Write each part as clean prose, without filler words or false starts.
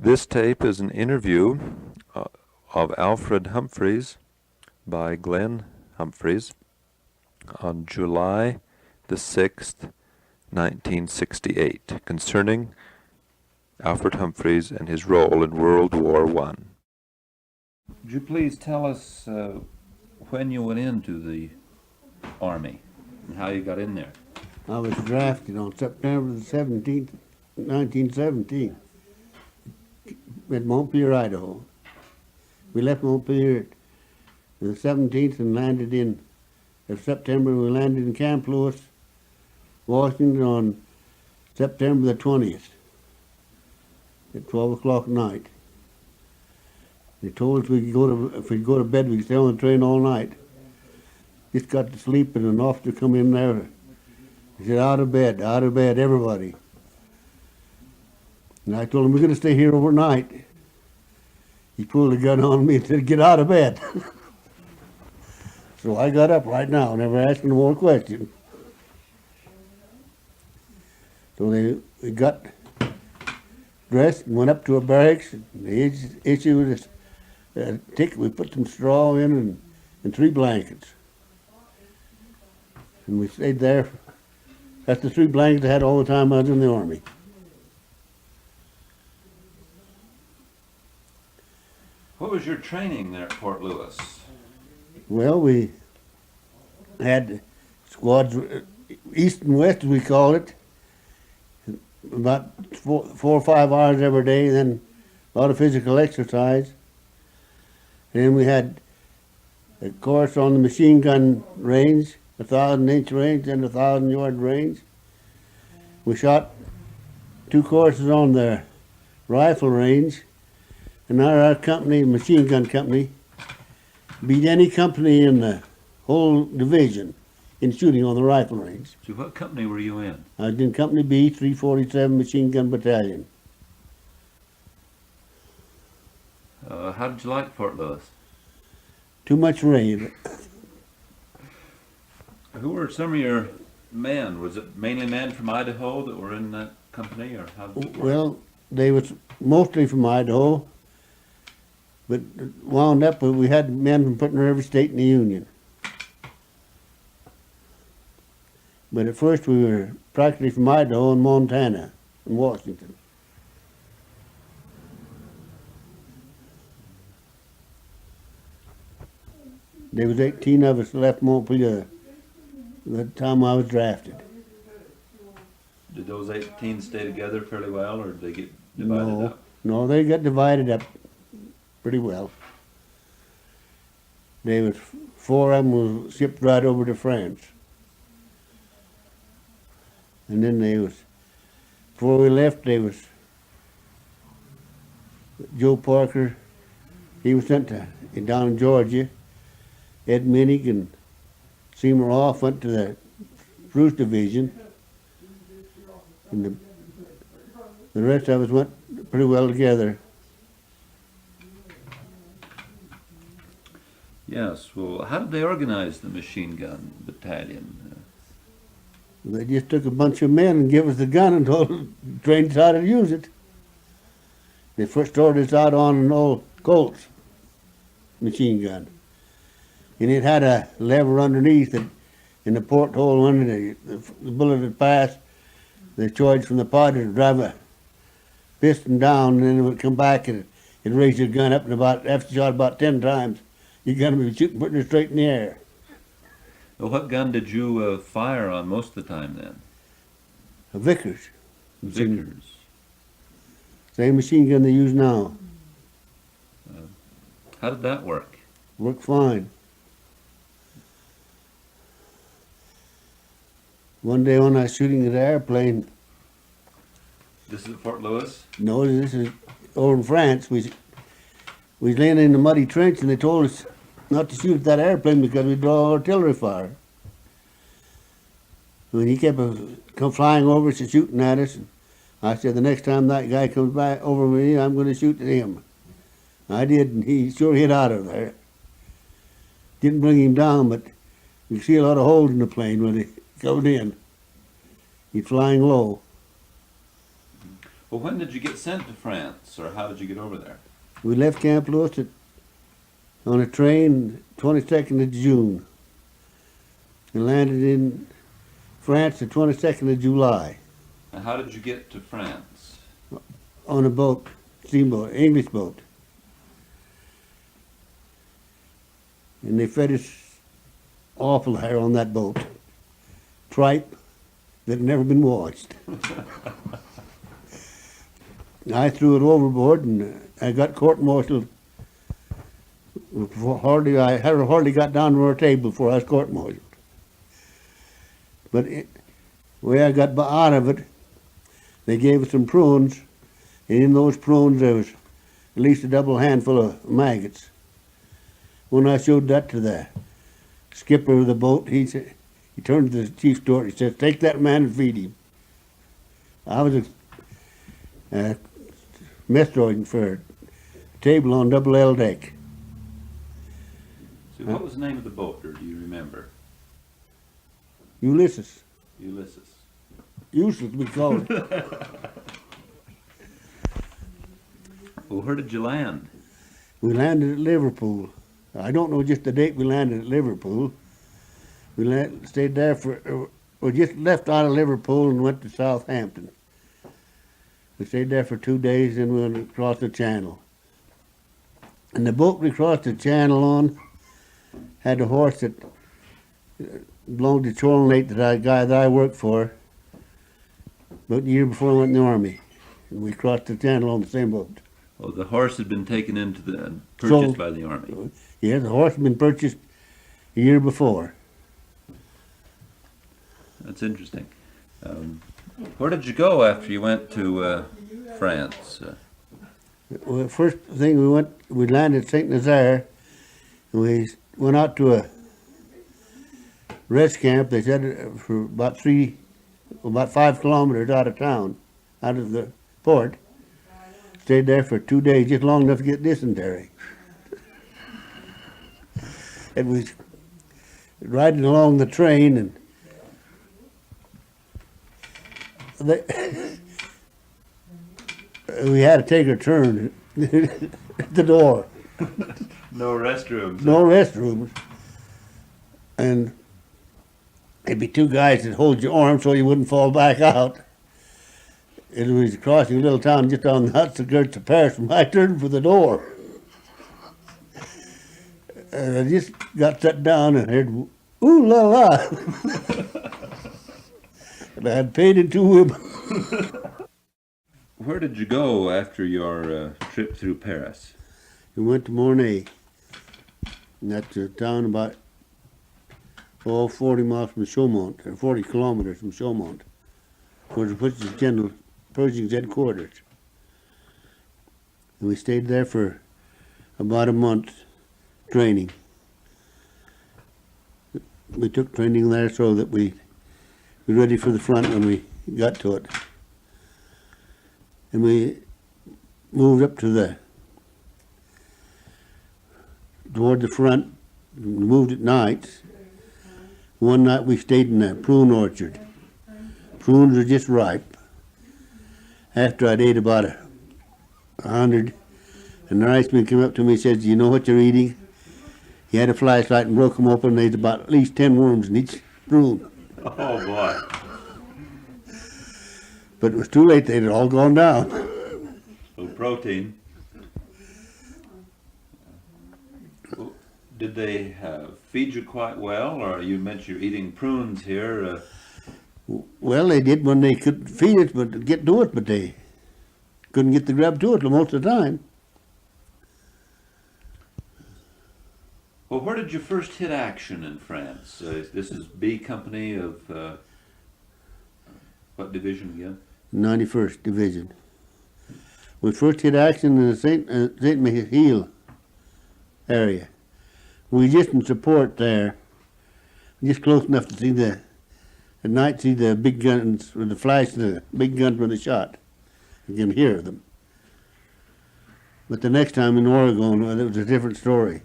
This tape is an interview of Alfred Humpherys by Glen Humpherys on July the 6th, 1968, concerning Alfred Humpherys and his role in World War I. Would you please tell us when you went into the Army and how you got in there? I was drafted on September the 17th, 1917, at Montpelier, Idaho. We left Montpelier the 17th and landed in September. We landed in Camp Lewis, Washington on September the 20th at 12 o'clock at night. They told us if we'd go to bed, we could stay on the train all night. Just got to sleep, and an officer come in there. He said, out of bed, everybody. And I told him, we're going to stay here overnight. He pulled a gun on me and said, get out of bed. So I got up right now, never asked no more questions. So we got dressed and went up to a barracks. And they issued us a ticket. We put some straw in and 3 blankets. And we stayed there. That's the 3 blankets I had all the time I was in the Army. What was your training there at Fort Lewis? Well, we had squads, east and west as we call it, about 4 or 5 hours every day, then a lot of physical exercise. And then we had a course on the machine gun range, 1,000-inch range and 1,000-yard range. We shot 2 courses on the rifle range, and our company, machine gun company, beat any company in the whole division in shooting on the rifle range. So what company were you in? I was in Company B, 347 Machine Gun Battalion. How did you like Fort Lewis? Too much rain. Who were some of your men? Was it mainly men from Idaho that were in that company, or how did it work? Well, they was mostly from Idaho, but wound up, we had men from pretty much every state in the Union. But at first we were practically from Idaho and Montana and Washington. There was 18 of us left Montpelier the time I was drafted. Did those 18 stay together fairly well, or did they get divided up? No, they got divided up pretty well. There was 4 of them was shipped right over to France. And then before we left, there was Joe Parker. He was sent down in Georgia. Ed Minnick and Seymour Hoff went to the Bruce Division. And the rest of us went pretty well together. Yes. Well, how did they organize the machine gun battalion? They just took a bunch of men and gave us the gun and told us, trained us how to use it. They first started us out on an old Colts machine gun. And it had a lever underneath it, in the porthole when the bullet had passed. The charge from the powder to drive a piston down, and then it would come back and it'd raise your gun up, and after you shot about 10 times, your gun would be shooting, putting it straight in the air. Well, what gun did you fire on most of the time then? A Vickers. Vickers. Same machine gun they use now. How did that work? Worked fine. One day when I was shooting at an airplane, This is at Fort Lewis? no, this is over in France, we was laying in the muddy trench, and they told us not to shoot at that airplane because we'd draw artillery fire. And he kept come flying over us and shooting at us. And I said, the next time that guy comes back over me, I'm going to shoot at him. I did, and he sure hit out of there. Didn't bring him down, but you could see a lot of holes in the plane when he coming in. He's flying low. Well, Well, when did you get sent to France, or how did you get over there? We left Camp Lewis on a train 22nd of June and landed in France the 22nd of July And how did you get to France? on a boat, steamboat, English boat. And they fed us awful there on that boat. Tripe that had never been washed. I threw it overboard and I got court-martialed. I hardly got down to our table before I was court-martialed. But the way I got out of it, they gave us some prunes, and in those prunes there was at least a double handful of maggots. When I showed that to the skipper of the boat, he turned to the chief steward, he said, "Take that man and feed him." I was a mess sergeant for a table on double L deck. So what was the name of the boat, or do you remember? Ulysses. Ulysses. Useless, we called it. Well, where did you land? We landed at Liverpool. I don't know just the date we landed at Liverpool. We stayed there we just left out of Liverpool and went to Southampton. We stayed there for 2 days, then we went across the channel. And the boat we crossed the channel on had a horse that belonged to Chorlnate, that guy that I worked for, about a year before I went in the army. And we crossed the channel on the same boat. Oh, the horse had been taken into the purchased Sold. by the army. Yeah, the horse had been purchased a year before. That's interesting. Where did you go after you went to France? Well, first thing we landed at Saint Nazaire, and we went out to a rest camp. They said for about 5 kilometers out of town, out of the port. Stayed there for 2 days, just long enough to get dysentery. It was riding along the train, and we had to take a turn at the door. No restrooms. No restrooms. And there'd be 2 guys that hold your arm so you wouldn't fall back out. It was crossing a little town just on the outskirts of Paris, and I turned for the door. And I just got set down and heard, "Ooh la la." And I had paid in 2 women. Where did you go after your trip through Paris? We went to Mornay. And that's a town about 40 miles from Chaumont, or 40 kilometers from Chaumont, which is General Pershing's headquarters. And we stayed there for about a month training. We took training there so that we were ready for the front when we got to it. And we moved up toward the front, moved at night. One night we stayed in a prune orchard. Prunes were just ripe. After I'd ate about 100, and the riceman came up to me and said, "Do you know what you're eating?" He had a flashlight and broke them open, and there's about at least 10 worms in each prune. Oh boy. But it was too late, they'd all gone down. So protein. Did they feed you quite well, or you mentioned you're eating prunes here? Well, they did when they could feed it, but get to it, but they couldn't get the grub to it most of the time. Well, where did you first hit action in France? This is B Company of what division again? 91st Division. We first hit action in the Saint Mihiel area. We just in support there, just close enough to see at night see the big guns, with the flash of the big guns when they shot. You can hear them. But the next time in Oregon, it was a different story.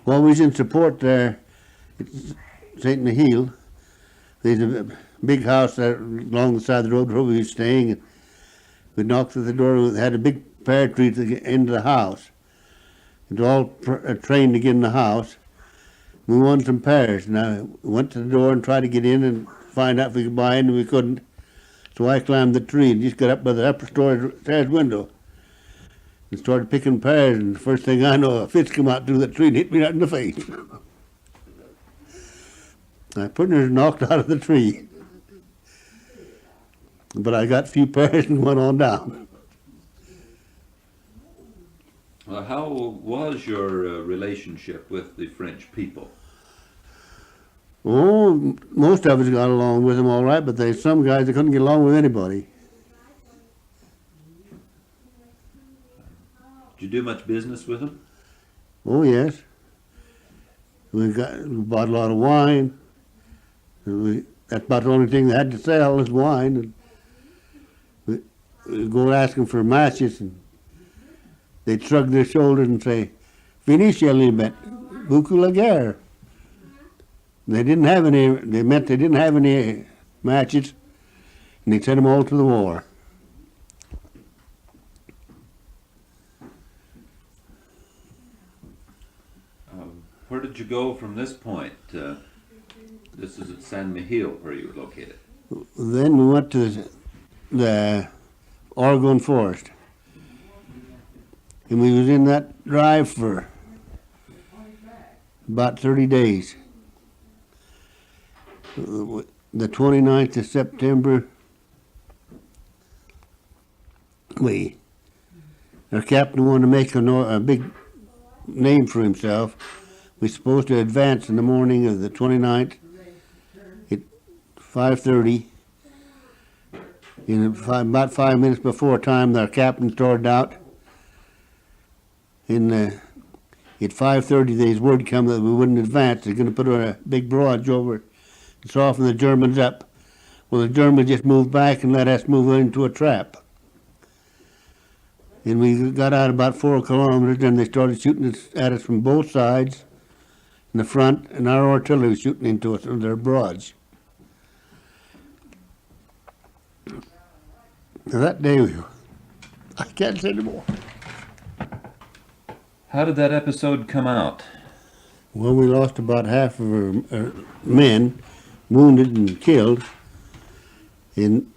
While we was in support there at St. Mihiel, there's a big house there along the side of the road where we were staying. And we knocked at the door. We had a big pear tree to get into the house. It was all trained to get in the house. We wanted some pears. And I went to the door and tried to get in and find out if we could buy in, and we couldn't. So I climbed the tree and just got up by the upper stairs window and started picking pears. And the first thing I know, a fish come out through the tree and hit me right in the face. I pretty near knocked out of the tree. But I got a few pears and went on down. How was your relationship with the French people? Oh, most of us got along with them all right, but there's some guys that couldn't get along with anybody. Did you do much business with them? Oh, yes. We bought a lot of wine. That's about the only thing they had to sell is wine. And we'd go asking for matches, and they'd shrug their shoulders and say, "Finisce a little bit, beaucoup la guerre." They didn't have any. They meant they didn't have any matches, and they sent them all to the war. Where did you go from this point? This is at San Miguel, where you were located. Then we went to the Oregon forest, and we was in that drive for about 30 days. The 29th of September, our captain wanted to make a big name for himself. We were supposed to advance in the morning of the 29th at 5:30. About 5 minutes before time, our captain started out. At 5:30, there's word come that we wouldn't advance. They're going to put a big barrage over and soften the Germans up. Well, the Germans just moved back and let us move into a trap. And we got out about 4 kilometers, and they started shooting at us from both sides in the front, and our artillery was shooting into us with their barrage. Now that day, I can't say anymore. How did that episode come out? Well, we lost about half of our men, wounded and killed. In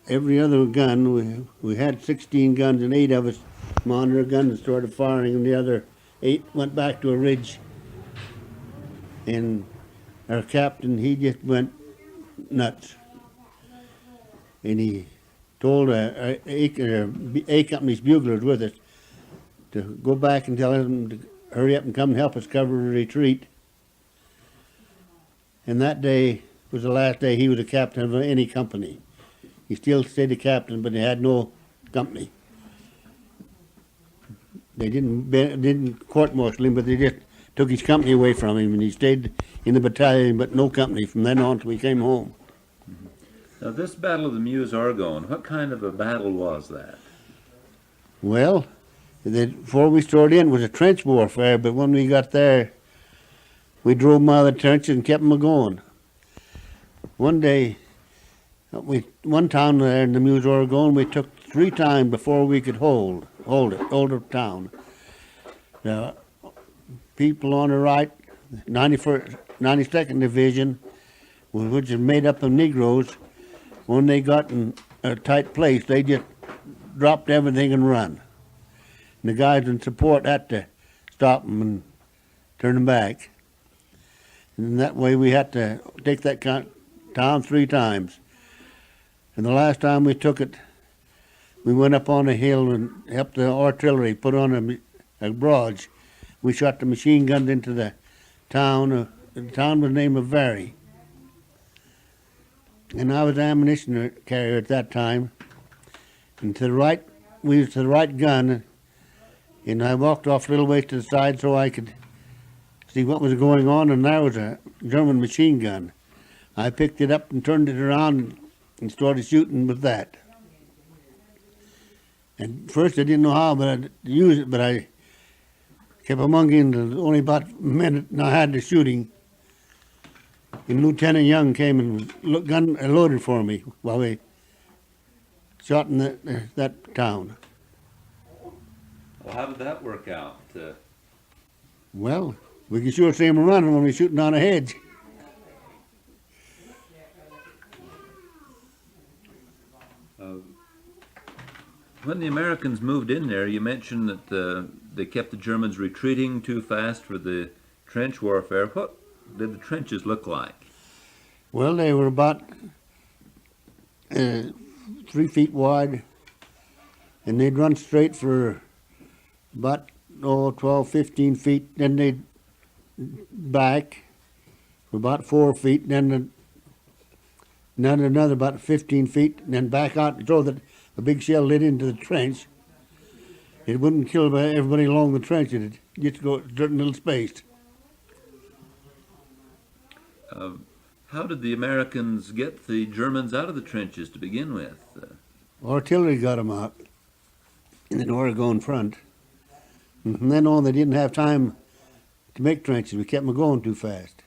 every other gun, we had 16 guns, and 8 of us mounted our gun and started firing, and the other 8 went back to a ridge. And our captain, he just went nuts. And he told A Company's buglers with us to go back and tell them to hurry up and come and help us cover a retreat. And that day was the last day he was a captain of any company. He still stayed a captain, but he had no company. They didn't court-martial him, but they just took his company away from him, and he stayed in the battalion, but no company from then on till we came home. Now, this Battle of the Meuse-Argonne, what kind of a battle was that? Well, before we started in, it was a trench warfare, but when we got there, we drove them out of the trenches and kept them going. One day, one town there in the Meuse-Argonne, we took 3 times before we could hold the town. The people on the right, 92nd Division, which is made up of Negroes, when they got in a tight place, they just dropped everything and run. And the guys in support had to stop them and turn them back. And that way we had to take that town 3 times. And the last time we took it, we went up on a hill and helped the artillery put on a barrage. We shot the machine guns into the town. The town was named Vary. And I was ammunition carrier at that time. And to the right, we was to the right gun, and I walked off a little ways to the side so I could see what was going on, and there was a German machine gun. I picked it up and turned it around and started shooting with that. And first I didn't know how to use it, but I kept among it. Only about a minute and I had the shooting. And Lieutenant Young came and gun loaded for me while we shot in that town. Well, how did that work out? Well, we could sure see him running when we were shooting down a hedge. When the Americans moved in there, you mentioned that they kept the Germans retreating too fast for the trench warfare. What did the trenches look like? Well, they were about 3 feet wide, and they'd run straight for about 12, 15 feet. Then they'd back for about 4 feet, then another about 15 feet, and then back out and throw the big shell lid into the trench. It wouldn't kill everybody along the trench. It'd just go a certain little space. How did the Americans get the Germans out of the trenches to begin with? Artillery got them out in the Oregon front. And from then on, they didn't have time to make trenches. We kept them going too fast.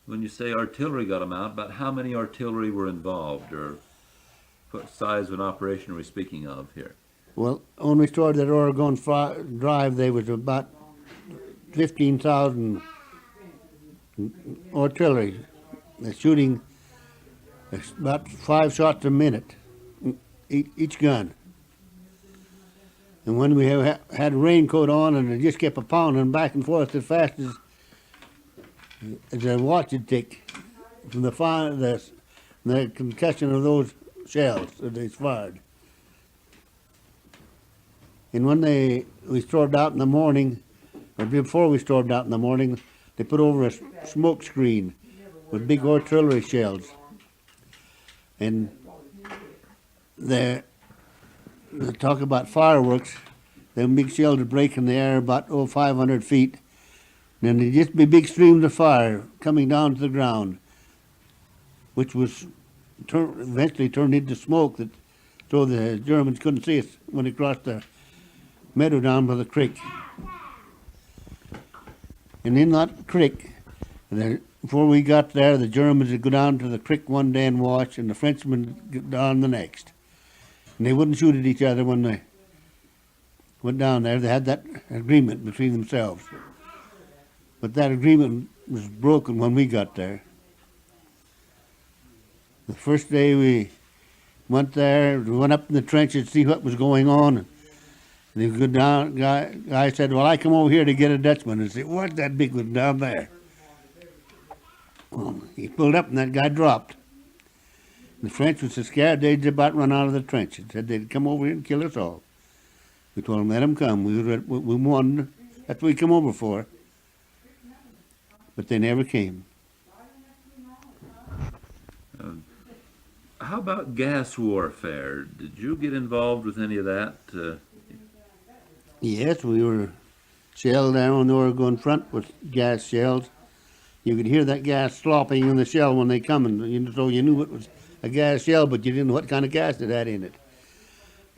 When you say artillery got them out, about how many artillery were involved, or what size of an operation are we speaking of here? Well, when we started that Oregon drive, there was about 15,000 artillery. They're shooting about 5 shots a minute, each gun. And when we had a raincoat on, and it just kept a pounding back and forth as fast as a watch would tick from the concussion of those shells that they fired. And when we stormed out in the morning, or before we stormed out in the morning, they put over a smoke screen with big artillery shells. And they talk about fireworks. Them big shells would break in the air about 500 feet. And then there'd just be big streams of fire coming down to the ground, which was eventually turned into smoke, so the Germans couldn't see us when they crossed the meadow down by the creek. And in that creek, before we got there, the Germans would go down to the creek one day and watch, and the Frenchmen would go down the next. And they wouldn't shoot at each other when they went down there. They had that agreement between themselves. But that agreement was broken when we got there. The first day we went there, we went up in the trenches to see what was going on. And they would go down, guy said, well, I come over here to get a Dutchman. And said, what, that big one down there? Well, he pulled up and that guy dropped. The French were so scared they'd about run out of the trenches. Said they'd come over here and kill us all. We told them, let them come. We won. That's what we come over for. But they never came. How about gas warfare? Did you get involved with any of that? Yes, we were shelled down on the Oregon front with gas shells. You could hear that gas slopping in the shell when they come, and so you knew it was a gas shell, but you didn't know what kind of gas it had in it.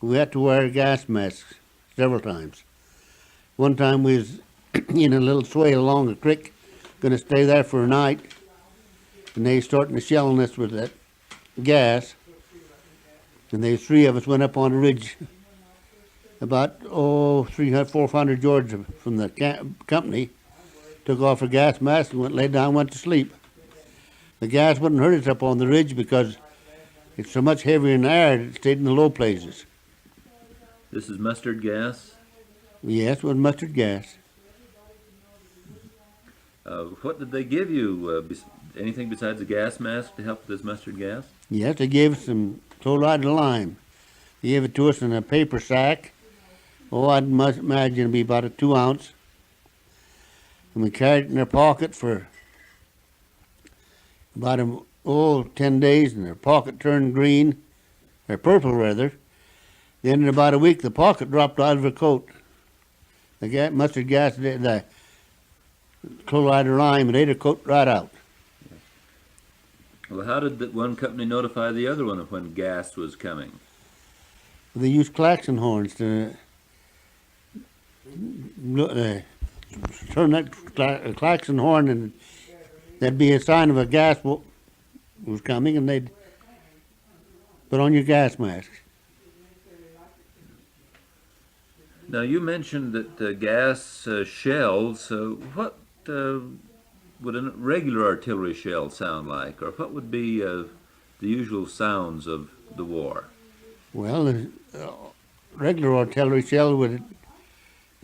We had to wear gas masks several times. One time we was in a little swale along a creek, going to stay there for a night, and they starting to shelling us with that gas, and the 3 of us went up on a ridge about 300, 400 yards from the company, took off our gas mask and laid down, went to sleep. The gas wouldn't hurt us up on the ridge because it's so much heavier in the air that it stayed in the low places. This is mustard gas? Yes, it was mustard gas. What did they give you? Anything besides a gas mask to help with this mustard gas? Yes, they gave us some chloride of lime. They gave it to us in a paper sack. I'd imagine it'd be about a 2 ounce. And we carried it in our pocket for about 10 days, and their pocket turned green, or purple rather. Then in about a week, the pocket dropped out of her coat. The mustard gas, the chloride of lime, and ate her coat right out. Well, how did that one company notify the other one of when gas was coming? They used klaxon horns to turn that klaxon horn, and there'd be a sign of a gas was coming, and they'd put on your gas mask. Now, you mentioned that gas shells, what would a regular artillery shell sound like, or what would be the usual sounds of the war? Well, the regular artillery shell would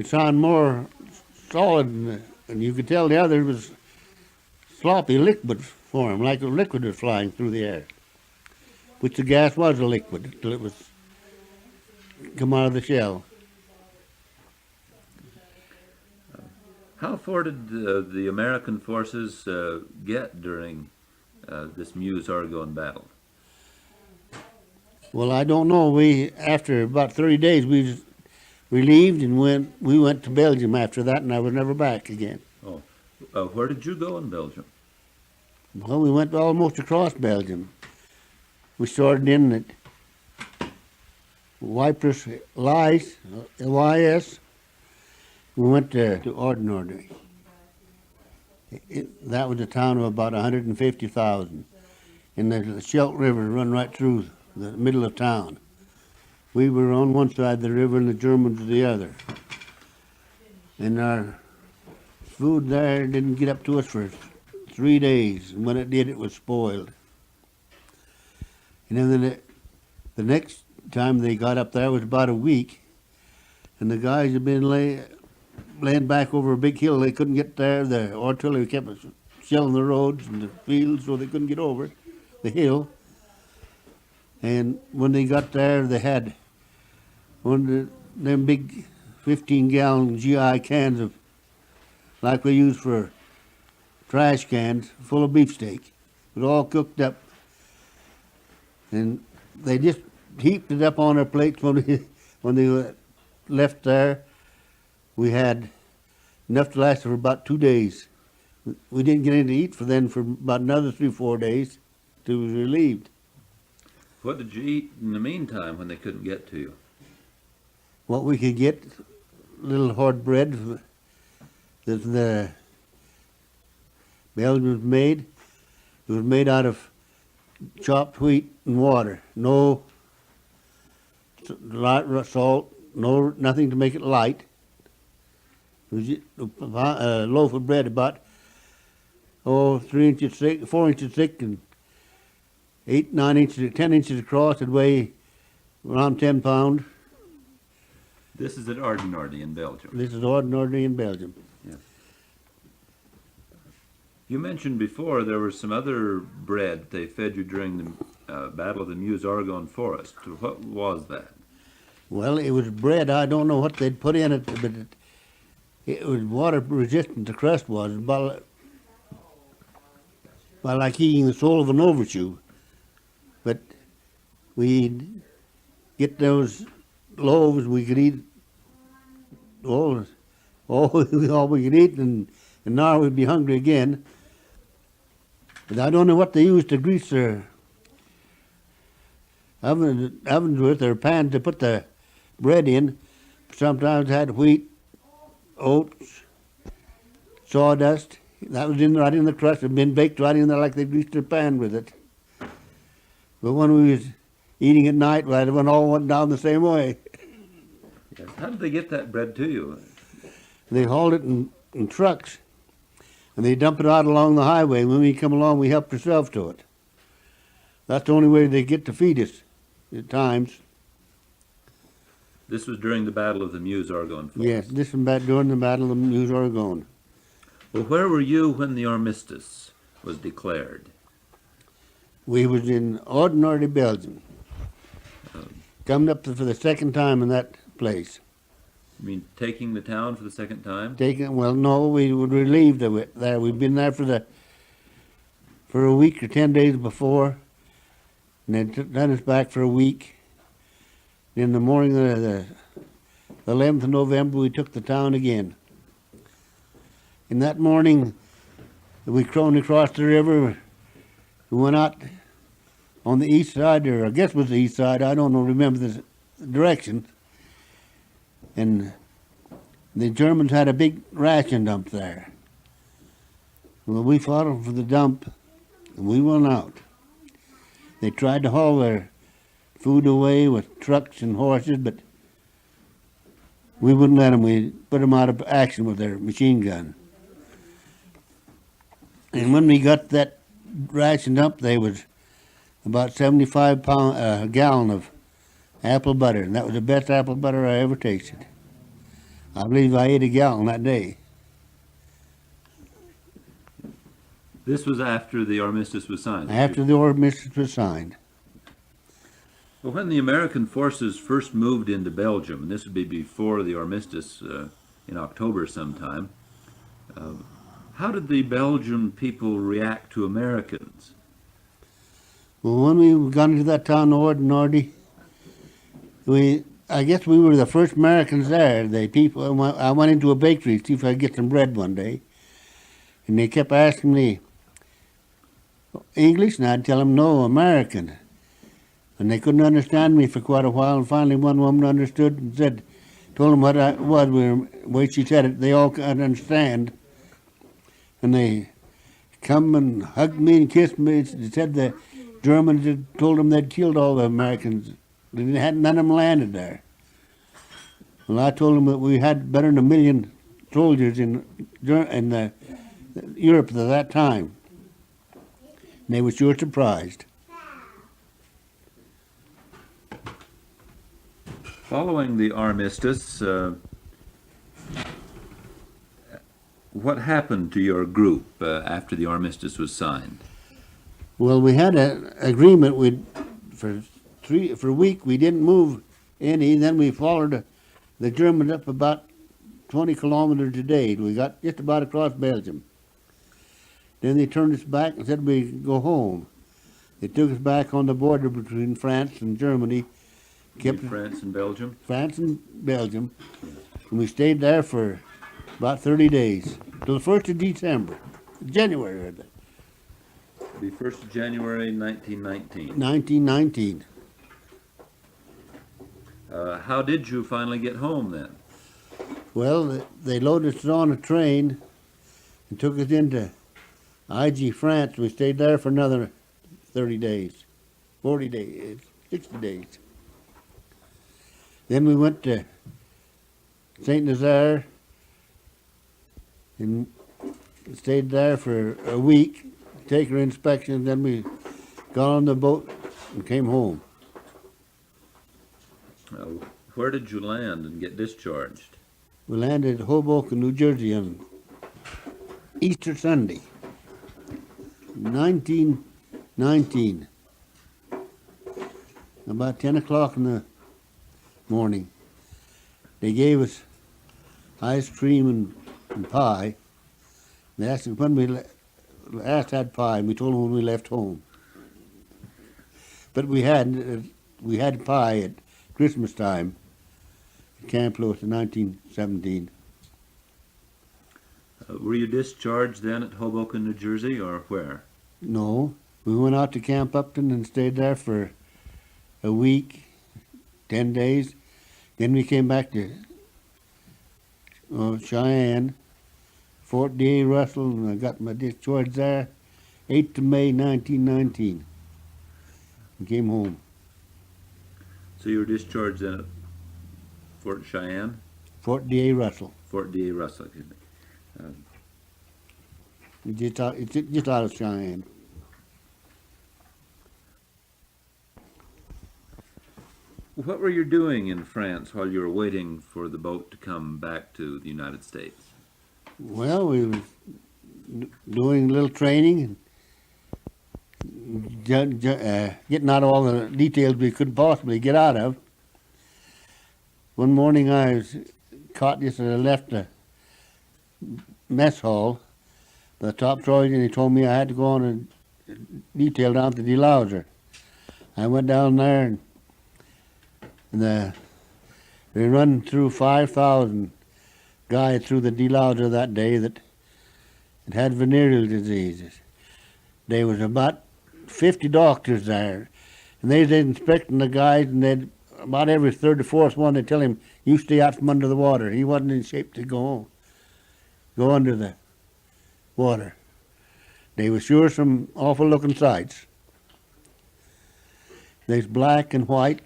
sound more solid, and you could tell the other was sloppy liquid form, like a liquid was flying through the air, which the gas was a liquid till it was come out of the shell. How far did the American forces get during this Meuse-Argonne battle? Well, I don't know. After about 30 days, we was relieved and we went to Belgium after that, and I was never back again. Oh, where did you go in Belgium? Well, we went almost across Belgium. We started in at Ypres, Lys. We went to Ordinary. That was a town of about 150,000. And the Scheldt River run right through the middle of town. We were on one side of the river and the Germans the other. And our food there didn't get up to us for 3 days. And when it did, it was spoiled. And then the next time they got up there was about a week. And the guys had been laying back over a big hill. They couldn't get there. The artillery kept shelling the roads and the fields, so they couldn't get over the hill. And when they got there, they had one of them big 15-gallon GI cans of, like we use for trash cans, full of beefsteak. It was all cooked up. And they just heaped it up on our plates when they left there. We had enough to last for about 2 days. We didn't get anything to eat for about another 3-4 days till we was relieved. What did you eat in the meantime when they couldn't get to you? What we could get, little hard bread that the Belgians made. It was made out of chopped wheat and water. No salt, nothing to make it light. It was a loaf of bread about 3 inches thick, 4 inches thick, and 8, 9 inches, 10 inches across. It'd weigh around 10 pounds. This is at Ordinary in Belgium. This is Ordinary in Belgium. Yeah. You mentioned before there was some other bread they fed you during the Battle of the Meuse-Argonne Forest. What was that? Well, it was bread. I don't know what they'd put in it, but it was water resistant. The crust was about like eating the sole of an overshoe. But we'd get those loaves. We could eat all we could eat, and now we'd be hungry again. But I don't know what they used to grease their ovens with, or pans to put the bread in. Sometimes had wheat, oats, sawdust. That was right in the crust. It had been baked right in there like they greased their pan with it. But when we was eating at night, well, it all went down the same way. Yes. How did they get that bread to you? They hauled it in trucks, and they dump it out along the highway. When we come along, we help ourselves to it. That's the only way they get to feed us at times. This was during the Battle of the Meuse-Argonne Forest? Yes, this was during the Battle of Meuse-Argonne. Well, where were you when the armistice was declared? We was in Ordinary Belgium, coming up for the second time in that place. You mean taking the town for the second time? Well, no, we were relieved of it there. We'd been there for a week or 10 days before, and they sent us back for a week. In the morning of the 11th of November, we took the town again. In that morning, we crawled across the river. We went out on the east side, or I guess it was the east side. I don't know, remember the direction. And the Germans had a big ration dump there. Well, we fought them for the dump, and we won out. They tried to haul their food away with trucks and horses, but we wouldn't let them. We put them out of action with their machine gun. And when we got that rationed up, there was about 75 pound a gallon of apple butter, and that was the best apple butter I ever tasted. I believe I ate a gallon that day. This was after the armistice was signed. After the armistice was signed. Well, when the American forces first moved into Belgium, and this would be before the armistice in October sometime, how did the Belgian people react to Americans? Well, when we got into that town, Nordy, I guess we were the first Americans there. I went into a bakery to see if I could get some bread one day, and they kept asking me English, and I'd tell them no, American. And they couldn't understand me for quite a while, and finally one woman understood and told them what I was. The way she said it, they all could understand. And they come and hugged me and kissed me. They said the Germans had told them they'd killed all the Americans. None of them landed there. Well, I told them that we had better than 1 million soldiers in Europe at that time. And they were sure surprised. Following the armistice, what happened to your group after the armistice was signed? Well, we had an agreement. For a week we didn't move any. Then we followed the Germans up about 20 kilometers a day. We got just about across Belgium. Then they turned us back and said we'd go home. They took us back on the border between France and Germany. France and Belgium? France and Belgium. And we stayed there for about 30 days, till the 1st of December, January. The 1st of January 1919. 1919. How did you finally get home then? Well, they loaded us on a train and took us into IG, France. We stayed there for another 30 days, 40 days, 60 days. Then we went to St. Nazaire and stayed there for a week, take our inspection, then we got on the boat and came home. Where did you land and get discharged? We landed at Hoboken, New Jersey on Easter Sunday, 1919, about 10 o'clock in the morning. They gave us ice cream and pie. They asked us when we last had pie, and we told them when we left home. But we had pie at Christmas time at Camp Lewis in 1917. Were you discharged then at Hoboken, New Jersey, or where? No, we went out to Camp Upton and stayed there for a week, 10 days. Then we came back to Cheyenne, Fort D.A. Russell, and I got my discharge there, 8th of May, 1919, and came home. So you were discharged then at Fort Cheyenne? Fort D.A. Russell. Fort D.A. Russell, excuse me. It's just out of Cheyenne. What were you doing in France while you were waiting for the boat to come back to the United States? Well, we was doing a little training and getting out of all the details we could possibly get out of. One morning I was caught just as I left the mess hall, the top sergeant, and he told me I had to go on a detail down to Delouser. I went down there and we run through 5,000 guys through the Delouser that day that had venereal diseases. There was about 50 doctors there, and they was inspecting the guys, and they'd about every third or fourth one they'd tell him, "You stay out from under the water." He wasn't in shape to go under the water. They were sure some awful looking sights. There's black and white,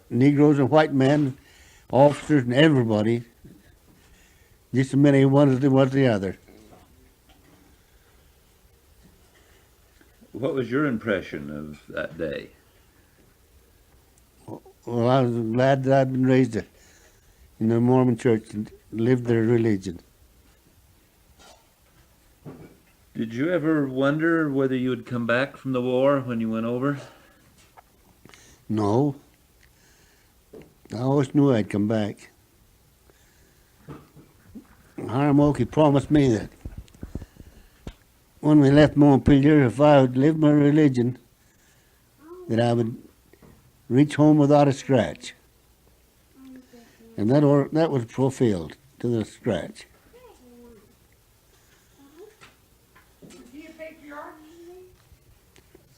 Negroes and white men, officers and everybody, just as many one as there was the other. What was your impression of that day? Well, I was glad that I'd been raised in the Mormon church and lived their religion. Did you ever wonder whether you would come back from the war when you went over? No. I always knew I'd come back. Hiram Oakey promised me that when we left Montpelier, if I would live my religion, that I would reach home without a scratch. And that was fulfilled to the scratch.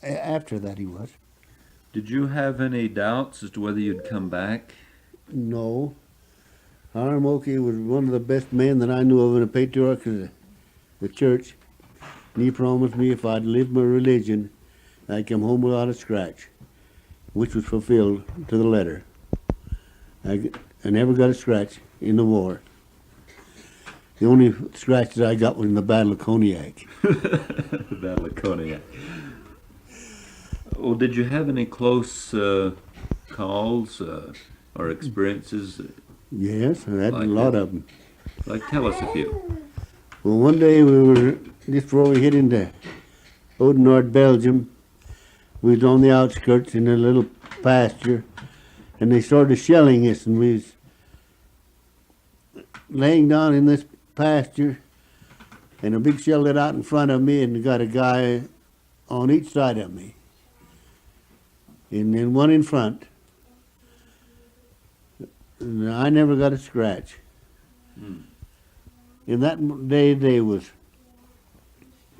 After that he was. Did you have any doubts as to whether you'd come back? No. Hiram Oakey was one of the best men that I knew of in the patriarch of the church. And he promised me if I'd live my religion, I'd come home without a scratch, which was fulfilled to the letter. I never got a scratch in the war. The only scratches I got was in the Battle of Cognac. The Battle of Cognac. Well, did you have any close calls or experiences? Yes, I had Like a lot that? of them. Like, tell us a few. Well, one day we were, just before we hit into Oudenaarde, Belgium, we was on the outskirts in a little pasture, and they started shelling us, and we was laying down in this pasture, and a big shell lit out in front of me, and got a guy on each side of me, and then one in front. And I never got a scratch. In that day, there was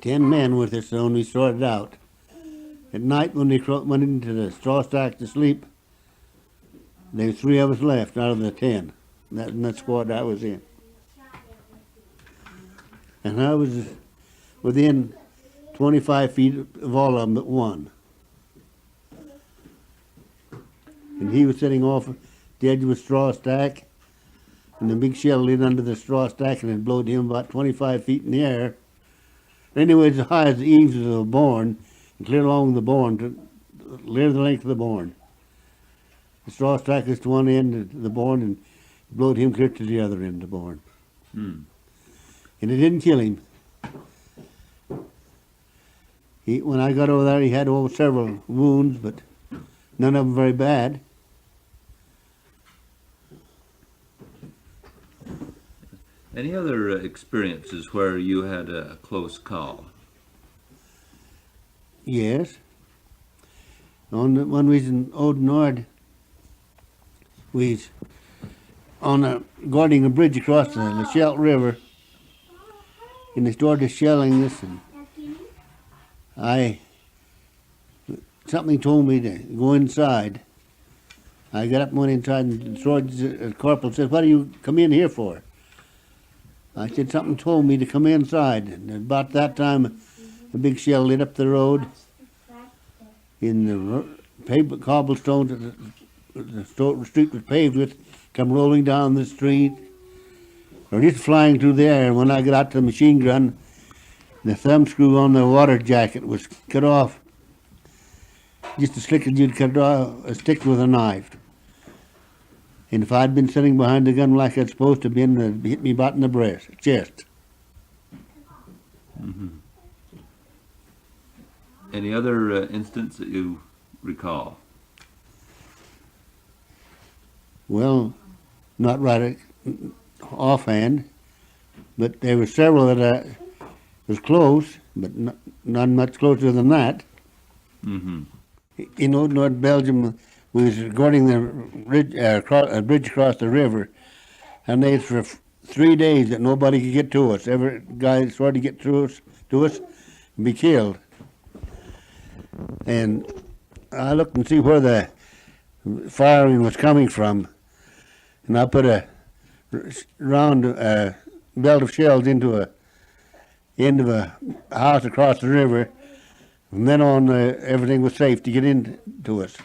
10 men with us when we started out. At night, when they went into the straw stack to sleep, there were 3 of us left out of the 10. In that squad I was in. And I was within 25 feet of all of them but one. And he was sitting off the edge of a straw stack, and the big shell lit under the straw stack and it blowed him about 25 feet in the air. Anyway, as high as the eaves of the barn, and clear along the barn, clear the length of the barn. The straw stack was to one end of the barn and blowed him clear to the other end of the barn. And it didn't kill him. When I got over there, he had several wounds, but none of them very bad. Any other experiences where you had a close call? Yes. When we was in Oudenaarde, we was guarding a bridge across the Scheldt River, and they started shelling us, and something told me to go inside. I got up and went inside, and the corporal said, "What do you come in here for?" I said, "Something told me to come inside." And about that time, a big shell lit up the road. In the cobblestone the street was paved with, come rolling down the street, or just flying through the air. And when I got out to the machine gun, the thumb screw on the water jacket was cut off, just as slick as you'd cut off a stick with a knife. And if I'd been sitting behind the gun like I'd supposed to been, it'd hit me about in the chest. Any other instance that you recall? Well, not right offhand, but there were several that was close, but not much closer than that. In Oudenaarde, Belgium, we was guarding the bridge across the river, and they for 3 days that nobody could get to us. Every guy tried to get to us and be killed. And I looked and see where the firing was coming from, and I put a round belt of shells into end of a house across the river. From then on, everything was safe to get into us.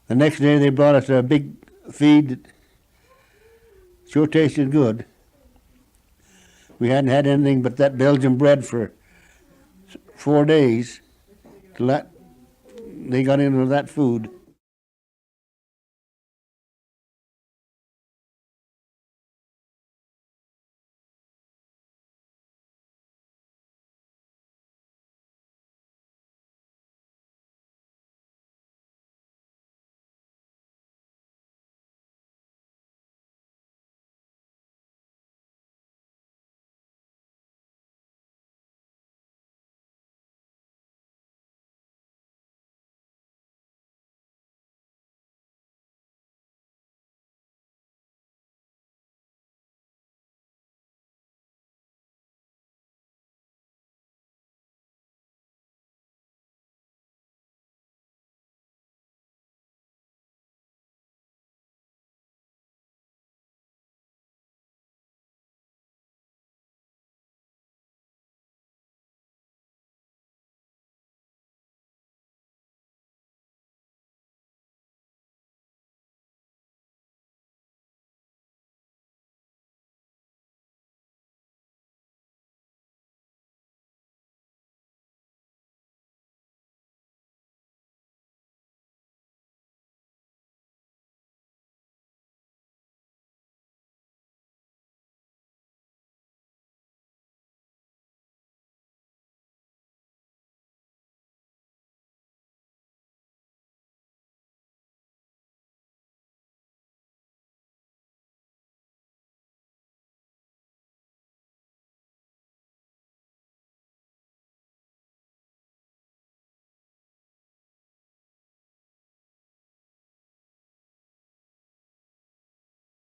The next day, they brought us a big feed that sure tasted good. We hadn't had anything but that Belgian bread for 4 days till they got into that food.